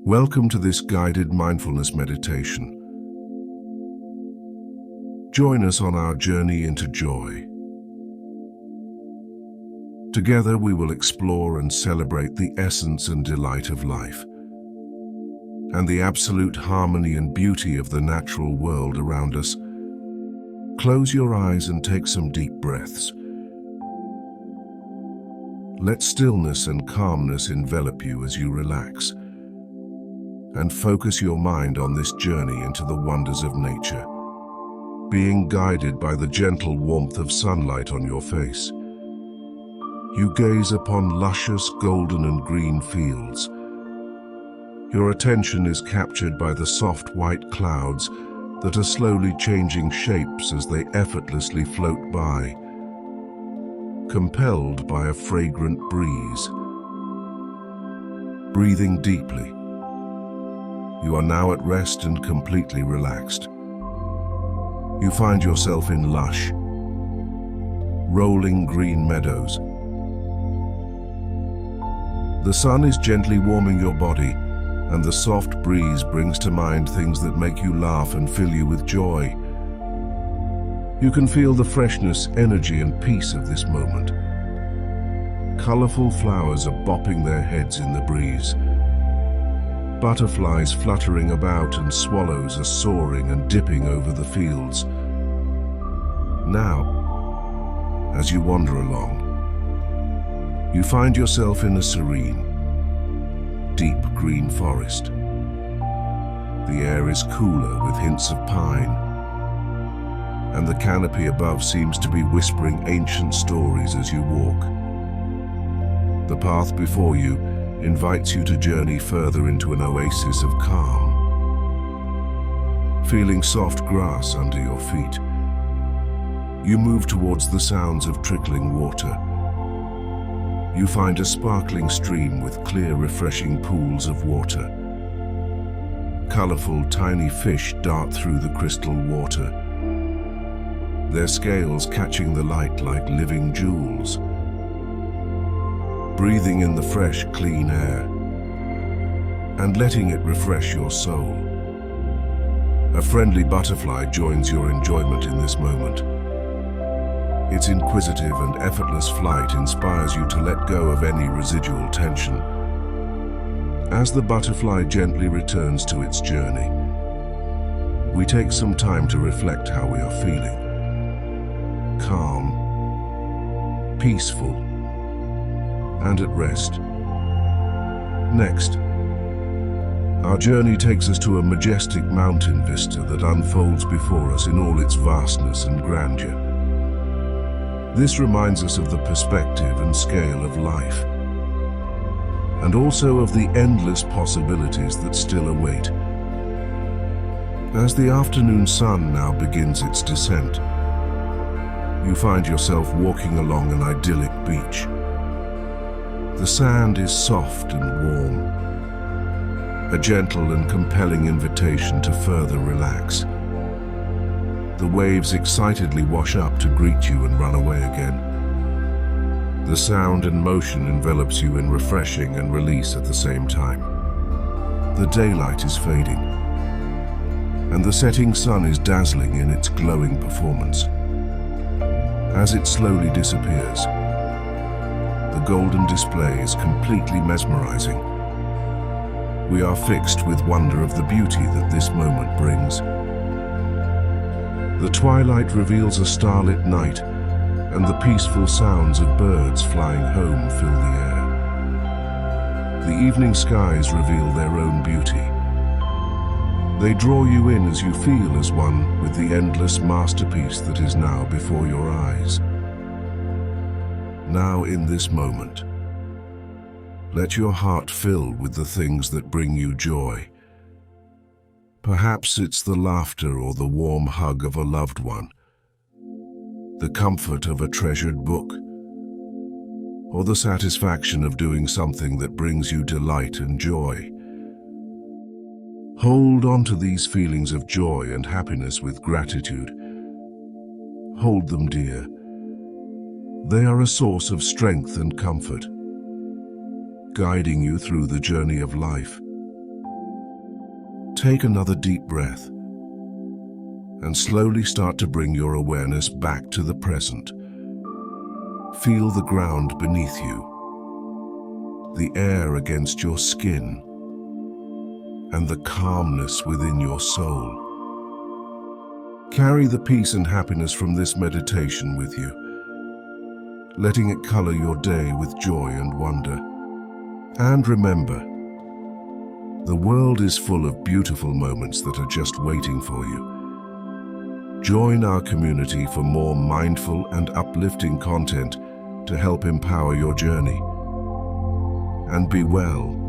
Welcome to this guided mindfulness meditation. Join us on our journey into joy. Together we will explore and celebrate the essence and delight of life, and the absolute harmony and beauty of the natural world around us. Close your eyes and take some deep breaths. Let stillness and calmness envelop you as you relax, and focus your mind on this journey into the wonders of nature, being guided by the gentle warmth of sunlight on your face. You gaze upon luscious golden and green fields. Your attention is captured by the soft white clouds that are slowly changing shapes as they effortlessly float by, compelled by a fragrant breeze. Breathing deeply, you are now at rest and completely relaxed. You find yourself in lush, rolling green meadows. The sun is gently warming your body, and the soft breeze brings to mind things that make you laugh and fill you with joy. You can feel the freshness, energy, and peace of this moment. Colorful flowers are bopping their heads in the breeze. Butterflies fluttering about and swallows are soaring and dipping over the fields. Now, as you wander along, you find yourself in a serene, deep green forest. The air is cooler with hints of pine, and the canopy above seems to be whispering ancient stories as you walk. The path before you invites you to journey further into an oasis of calm. Feeling soft grass under your feet, you move towards the sounds of trickling water. You find a sparkling stream with clear, refreshing pools of water. Colorful, tiny fish dart through the crystal water, their scales catching the light like living jewels. Breathing in the fresh, clean air and letting it refresh your soul. A friendly butterfly joins your enjoyment in this moment. Its inquisitive and effortless flight inspires you to let go of any residual tension. As the butterfly gently returns to its journey, we take some time to reflect how we are feeling. Calm, peaceful, and at rest. Next, our journey takes us to a majestic mountain vista that unfolds before us in all its vastness and grandeur. This reminds us of the perspective and scale of life, and also of the endless possibilities that still await. As the afternoon sun now begins its descent, you find yourself walking along an idyllic beach. The sand is soft and warm, a gentle and compelling invitation to further relax. The waves excitedly wash up to greet you and run away again. The sound and motion envelops you in refreshing and release at the same time. The daylight is fading, and the setting sun is dazzling in its glowing performance. As it slowly disappears, the golden display is completely mesmerizing. We are fixed with wonder of the beauty that this moment brings. The twilight reveals a starlit night, and the peaceful sounds of birds flying home fill the air. The evening skies reveal their own beauty. They draw you in as you feel as one with the endless masterpiece that is now before your eyes. Now in this moment, let your heart fill with the things that bring you joy. Perhaps it's the laughter or the warm hug of a loved one, the comfort of a treasured book, or the satisfaction of doing something that brings you delight and joy. Hold on to these feelings of joy and happiness with gratitude. Hold them dear. They are a source of strength and comfort, guiding you through the journey of life. Take another deep breath and slowly start to bring your awareness back to the present. Feel the ground beneath you, the air against your skin, and the calmness within your soul. Carry the peace and happiness from this meditation with you, letting it color your day with joy and wonder. And remember, the world is full of beautiful moments that are just waiting for you. Join our community for more mindful and uplifting content to help empower your journey. And be well.